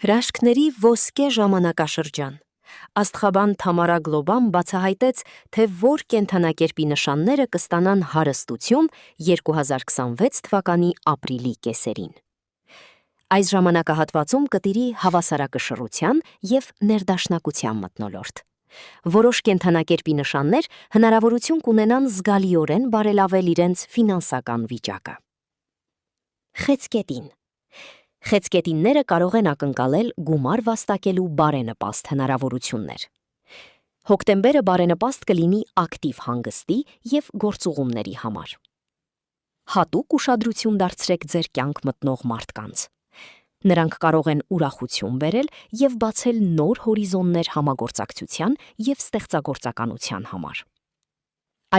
Հրաշքների ոսկե ժամանակաշրջան։ Աստղաբան Թամարա Գլոբան բացահայտեց, թե որ կենդանակերպի նշանները կստանան հարստություն 2026 թվականի ապրիլի կեսերին։ Այս ժամանակահատվածում կտիրի հավասարակշռության և ներդաշնակության մթնոլորտ։ Որոշ կենդանակերպի նշաններ հնարավորություն կունենան զգալիորեն բարելավել իրենց ֆինանսական վիճակը։ Խեցգետին։ Խեցգետինները կարող են ակնկալել գումար վաստակելու բարենպաստ հնարավորություններ։ Հոկտեմբերը բարենպաստ կլինի ակտիվ հանգստի և գործուղումների համար։ Հատուկ ուշադրություն դարձրեք ձեր կյանք մտնող մարդկանց։ Նրանք կարող են ուրախություն բերել և բացել նոր հորիզոններ համագործակցության և ստեղծագործականության համար։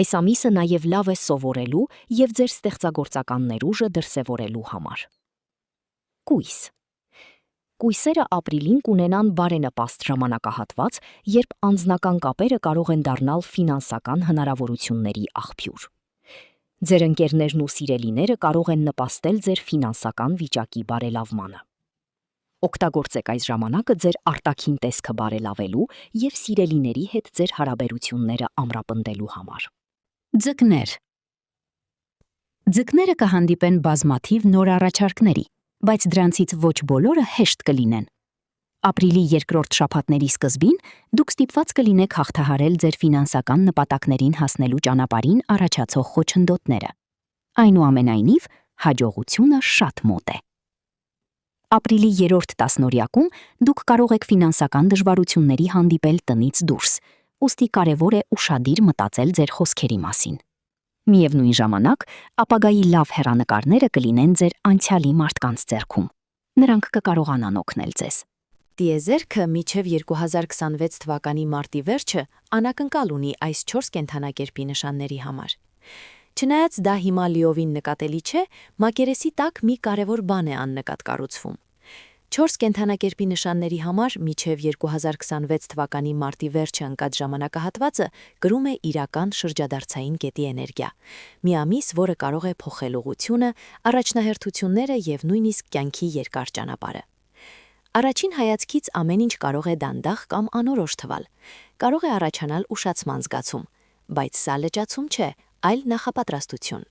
Այս ամիսը նաև լավ է սովորելու և ձեր ստեղծագործական ներուժը դրսևորելու համար։ Կույս։ Կույսերը ապրիլին կունենան բարենպաստ ժամանակահատված, երբ անձնական կապերը կարող են դառնալ ֆինանսական հնարավորությունների աղբյուր։ Ձեր ընկերներն ու սիրելիները կարող են նպաստել ձեր ֆինանսական վիճակի բարելավմանը։ Օգտագործեք այս ժամանակը ձեր արտաքին տեսքը բարելավելու և սիրելիների հետ ձեր հարաբերությունները ամրապնդելու համար։ Ձկներ։ Ձկները կհանդիպեն բազմաթիվ նոր առաջարկների, բայց դրանցից ոչ բոլորը հեշտ կլինեն։ Ապրիլի երկրորդ շաբաթների սկզբին դուք ստիպված կլինեք հաղթահարել ձեր ֆինանսական նպատակներին հասնելու ճանապարհին առաջացող խոչընդոտները։ Այնուամենայնիվ, հաջողությունը շատ մոտ է։ Ապրիլի երրորդ տասնօրյակում դուք կարող եք ֆինանսական դժվարությունների հանդիպել տնից դուրս, ուստի կարևոր է ուշադիր մտածել ձեր խոսքերի մասին։ Միևնույն ժամանակ, ապագայի լավ հեռանկարները կլինեն ձեր անցյալի մարդկանց ձեռքում։ Նրանք կկարողանան օգնել ձեզ։ Տիեզերքը մինչև 2026 թվականի մարտի վերջը անակնկալ ունի այս 4 կենդանակերպի նշանների համար։ Չնայած դա հիմա լիովին նկատելի չէ, մակերեսի տակ մի կարևոր բան է աննկատ կառուցվում։ 4 կենդանակերպի նշանների համար մինչև 2026 թվականի մարտի վերջը ընկած ժամանակահատվածը կրում է իրական շրջադարձային կետի էներգիա։ Մի ամիս, որը կարող է փոխել ուղղությունը, առաջնահերթությունները և նույնիսկ կյանքի երկար ճանապարհը։ Առաջին հայացքից ամեն ինչ կարող է դանդաղ կամ անորոշ թվալ։ Կարող է առաջանալ ուշացման զգացում, բայց սա լճացում չէ, այլ նախապատրաստություն։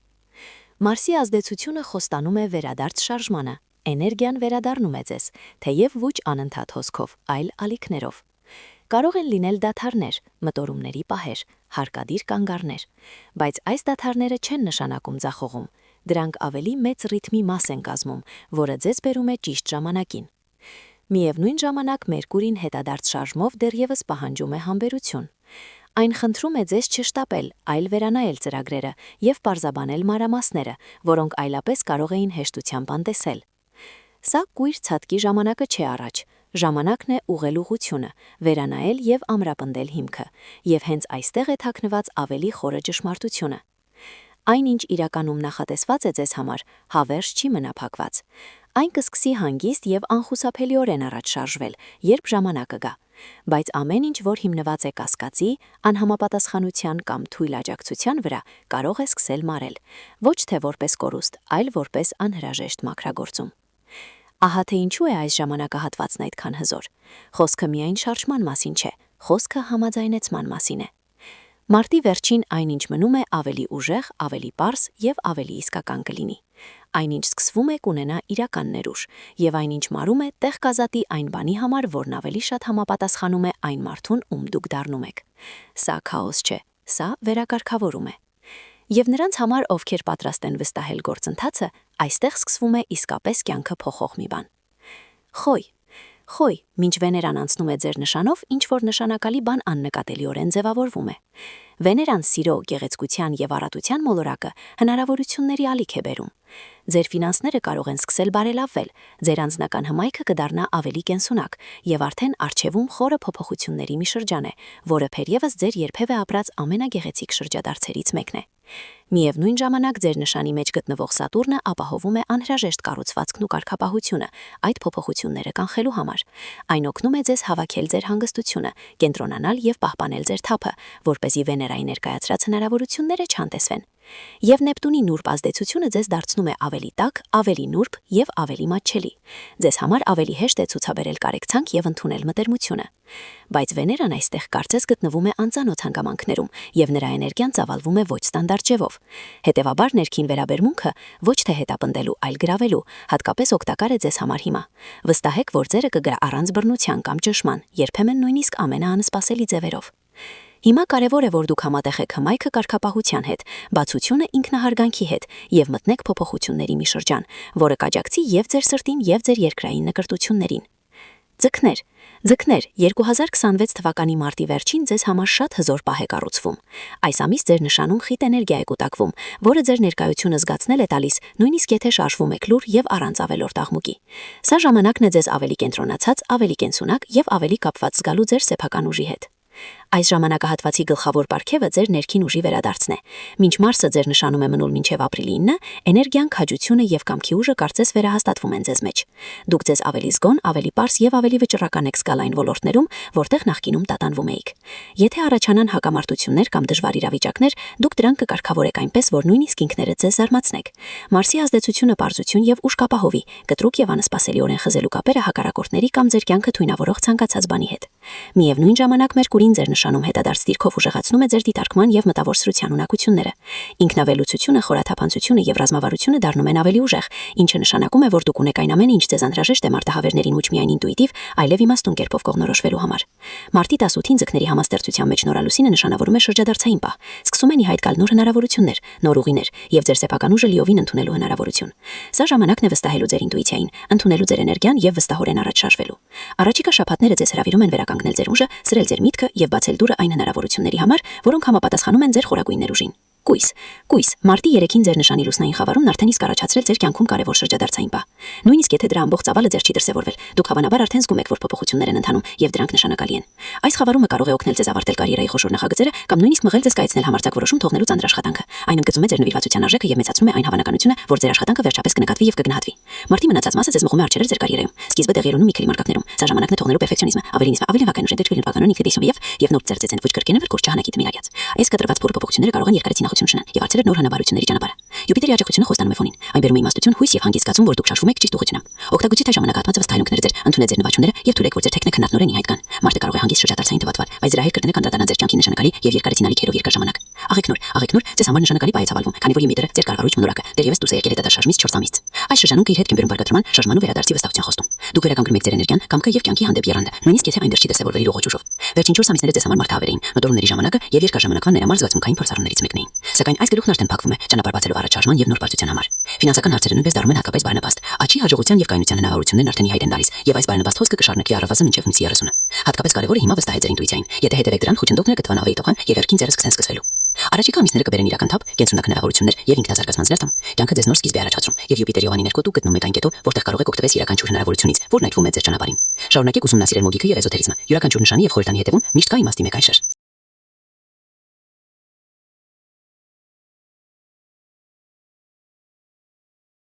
Մարսի ազդեցությունը խոստանում է վերադարձ շարժմանը, էներգիան վերադառնում է ձեզ, թեև ոչ անընդհատ հոսքով, այլ ալիքներով։ Կարող են լինել դադարներ, մտորումների պահեր, հարկադիր կանգառներ, բայց այս դադարները չեն նշանակում ձախողում, դրանք ավելի մեծ ռիթմի մաս են կազմում, որը ձեզ բերում է ճիշտ ժամանակին։ Միևնույն ժամանակ Մերկուրին հետադարձ շարժմով դեռևս պահանջում է համբերություն։ Այն խնդրում է ձեզ չշտապել, այլ վերանայել ծրագրերը և պարզաբանել մանրամասները, որոնք այլապես կարող էին հեշտությամբ անտեսել։ Սա կույր ցատկի ժամանակը չէ առաջ, ժամանակն է ուղղել ուղղությունը, վերանայել և ամրապնդել հիմքը, և հենց այստեղ է թաքնված ավելի խորը ճշմարտությունը։ Այն, ինչ իրականում նախատեսված է ձեզ համար, հավերժ չի մնա փակված։ Այն կսկսի հանգիստ և անխուսափելիորեն առաջ շարժվել, երբ ժամանակը գա, բայց ամեն ինչ, որ հիմնված է կասկածի, անհամապատասխանության կամ թույլ աջակցության վրա, կարող է սկսել մարել, ոչ թե որպես կորուստ, այլ որպես անհրաժեշտ մաքրագործում։ Ահա թե ինչու է այս ժամանակահատվածն այդքան հզոր։ Խոսքը միայն շարժման մասին չէ, խոսքը համաձայնեցման մասին է։ Մարտի վերջին այնինչ մնում է ավելի ուժեղ, ավելի պարզ և ավելի իսկական կլինի։ Այնինչ սկսվում է կունենա իրական ներուժ, և այնինչ մարում է տեղ կազատի այն բանի համար, որն ավելի շատ համապատասխանում է այն մարդուն, ում դուք դառնում եք։ Սա քաոս չէ, սա վերակարգավորում է։ Եվ նրանց համար, ովքեր պատրաստ են վստահել գործընթացը, այստեղ սկսվում է իսկապես կյանքը փոխող մի բան։ Խոյ, մինչ Վեներան անցնում է ձեր նշանով, ինչ-որ նշանակալի բան աննկատելիորեն ձևավորվում է։ Վեներան սիրո, գեղեցկության և առատության մոլորակը հնարավորությունների ալիք է բերում։ Ձեր ֆինանսները կարող են սկսել բարելավվել, ձեր անձնական հմայքը կդառնա ավելի կենսունակ, և արդեն առջևում խորը փոփոխությունների մի շրջան է, որը թերևս ձեր երբևէ ապրած ամենագեղեցիկ շրջադարձերից մեկն է։ Միևնույն ժամանակ ձեր նշանի մեջ գտնվող Սատուրնը ապահովում է անհրաժեշտ կառուցվածքն ու կարգապահությունը այդ փոփոխությունները կանխելու համար։ Այն օգնում է ձեզ հավաքել ձեր հանգստությունը, կենտրոնանալ եւ պահպանել ձեր թափը, որպեսզի Վեներայի ներկայացրած հնարավորությունները չանտեսվեն։ Եվ Նեպտունի նուրբ ազդեցությունը ձեզ դարձնում է ավելի տաք, ավելի նուրբ եւ ավելի մատչելի։ Ձեզ համար ավելի հեշտ է ցուցաբերել կարեկցանք եւ ընդունել մտերմությունը։ Բայց Վեներան այստեղ կարծես գտնվում է անծանոթ հանգամանքներում եւ նրա էներգիան ծավալվում է ոչ ստանդարտ ձևով։ Հետևաբար ներքին վերաբերմունքը ոչ թե հետապնդելու, այլ գրավելու, հատկապես օգտակար է ձեզ համար հիմա։ Վստահեք, որ ձերը կգրա առանց բռնության կամ ճնշման, երբեմն նույնիսկ ամենաանսպասելի ձևերով։ Հիմա կարևոր է, որ դուք համատեղեք հմայքը կարգապահության հետ, բացությունը ինքնահարգանքի հետ եւ մտնեք փոփոխությունների մի շրջան, որը կաջակցի եւ ձեր սրտին եւ ձեր երկրային նկրտություններին։ Ձկներ 2026 թվականի մարտի վերջին ձեզ համար շատ հզոր պահ է կառուցվում։ Այս ամիս ձեր նշանում խիտ էներգիա է կուտակվում, որը ձեր ներկայությունը զգացնել է տալիս, նույնիսկ եթե շարժվում եք լուր եւ առանց ավելորդ աղմուկի։ Սա ժամանակն է ձեզ ավելի կենտրոնացած, ավելի կենսունակ եւ ավելի կապված զգալու ձեր սեփական ուժի հետ։ Այս ժամանակահատվածի գլխավոր պարգևը ձեր ներքին ուժի վերադարձն է։ Մինչ Մարսը ձեր նշանում է մնալ մինչև ապրիլի 9, էներգիան, քաջությունը եւ կամքի ուժը կարծես վերահաստատվում են ձեզ մեջ։ Դուք ձեզ ավելի զգոն, ավելի պարզ եւ ավելի վճռական եք զգալ այն ոլորտներում, որտեղ նախկինում տատանվում էիք։ Եթե առաջանան հակամարտություններ կամ դժվար իրավիճակներ, դուք դրանք կկարգավորեք այնպես, որ նույնիսկ ինքներդ ձեզ զարմացնեք։ Մարսի ազդեցությունը պարզություն եւ ուժ կապահովի, կտրուկ եւ անսպասելիորեն խզելու կապերը հակառակորդների կամ ձեր կյանքը թույնավորող ցանկացած բանի հետ։ Միևնույն ժամանակ Մերկուրին ձեր նշանում հետադարձ դիրքով ուժեղացնում է ձեր դիտարկման եւ մտավոր սրության ունակությունները։ Ինքնավելուծությունը, խորաթափանցությունը եւ ռազմավարությունը դառնում են ավելի ուժեղ, ինչը նշանակում է, որ դուք ունեք այն ամենը, ինչ ձեզ անհրաժեշտ է մարտահավերներին ոչ միայն ինտուիտիվ, այլև իմաստուն կերպով կողնորոշվելու համար։ Մարտի 18-ին ձկների համաստեղծության մեջ նորալուսինը նշանավորում է շրջադարձային պահ։ Սկսում են ի հայտ գալ նոր հնարավորություններ, նոր ուղիներ եւ ձեր սեփական ուժը լիովին ընդունելու հնարավորություն։ Սա ժամանակն է վստահելու ձեր ինտուիցիային, ընդունելու ձեր էներգիան եւ վստահորեն առաջ շարժվելու։ Առաջիկա շաբաթները ձեզ հրավիրում են վերականգնել ձեր ուժը, սրել ձեր միտքը եւ բացել դուռը այն հնարավորությունների համար, որոնք համապատասխանում են ձեր խորագույն ներուժին։ Կույս, մարտի 3-ին ձեր նշանի լուսնային խավարումն արդեն իսկ առաջացրել ձեր կյանքում կարևոր շրջադարձային պահ։ Նույնիսկ եթե դրա ամբողջ ծավալը ձեր չի դրսևորվել, դուք հավանաբար արդեն զգում եք, որ փոփոխություններ են ընթանում եւ դրանք նշանակալի են։ Այս խավարումը կարող է օգնել ձեզ ավարտել կարիերայի խոշոր նախագծերը կամ նույնիսկ մղել ձեզ կայացնել համարձակ որոշում թողնելու ծանր աշխատանքը։ Այն ընդգծում է ձեր նվիրվածության արժեքը եւ մեծացնում է այն հավանականությունը, որ ձեր աշխատանքը վերջապես կնկատվի եւ կգնահատվի։ Մարտի մնացած մասը ձեզ մղում է արջերել ձեր կարիերայում։ Սկիզբը տեղի ունենում մի քիլիմարկակներում։ Սա ժամանակն է թողնելու պերֆեկցիոնիզմը, ավելի վական ուժի դեպքերին բականոն ինքնիդեսում եւ նոր ծերծեցեն ոչ կրկինը որ չհանակի դմիրայած։ Այս կտրված փորը փոփոխությունները կարող են երկարեցի նախություն շնան եւ արձել նոր հնարավորությունների ճանապարհը։ Յուպիտերի աջակցությունը խոստանում է ֆոնին։ Այն բերում է իմաստություն, հույս եւ հանգիստ զգացում, որ դուք շարժվում եք ճիշտ ուղղությամբ։ Օգտագործի թե ժամանակահատվածը վստահելունքները ձեր, ընդունեք ձեր նվաճումները եւ թույլեք որ ձեր թեքնը քննադնորեն ի հայտ գան։ Մարտը կարող է հանգիստ շրջադարձային թվատվալ, բայց դրա հետ կրկնել կանդրադառնալ ձեր կյանքի նշանակալի եւ երկարեցի նալիքերով երկար ժամանակ։ Աղեքնուր, ձեզ համար նշանակալի պայ է ծավալվում, քանի որ Յումիտերը ձեր կարգավորիչ մոլորակը դեռևս դուրս է եկել հետադաշարժից 4 ամիս։ Այս շրջանում իր հետ կմբերում բարգադրման, շարժման ու վերադարձի վստահության խոստում։ Դուք վերականգնում եք ձեր էներգիան, կամքը եւ կյանքի հանդեպ եռանդը, նույնիսկ եթե այն դեռ չի դրսևորվել իր ուղղոճ ուժով։ Վերջին 4 ամիսները ձեզ համար մարտահավեր էին, մտորումների ժամանակը եւ երկար ժամանակվա ներամար զգացմունքային փորձառումներից մեկն էին։ Սակայն այս գլուխն արդեն փակվում է, ճանապարհ բացելով առաջարժման եւ նոր բարձրության համար։ Ֆինանսական հարցերը նույնպես դառնում են հակապես բարենպաստ։ Աճի, հաջողության եւ կայունության հնարավորություններն արդեն ի հայտ են գալիս եւ այս բարենպաստ հոսքը կշարունակի առավասը մինչեւ հունիսի 30-ը։ Հատկապես կարեւորը հիմա վստահել ձեր ինտուիցիային։ Եթե հետևեք դրան, խոչընդոտները կթվան ավելի տոխան եւ երկին ձերը սկսեն սկսվելու։ Առաջիկա ամիսները կբերեն իրական թափ, կենսունակ հնարավորություններ եւ ինքնազարգացման զլերտում։ Կյանքը ձեզ նոր սկիզբ է առաջացնում եւ Յուպիտերի Օվանի ներքո դուք գտնում եք այն կետով, որտեղ կարող եք օգտվել յուրաքանչյուր հնարավորությունից, որն այդվում է ձեր ճանապարհին։ Շարունակեք ուսումնասիրել մոգիկը եւ էզոթերիզմը։ Յուրաքանչյուր նշանի եւ խորհրդանի հետևում միշտ կա իմաստի մեկ այշեր։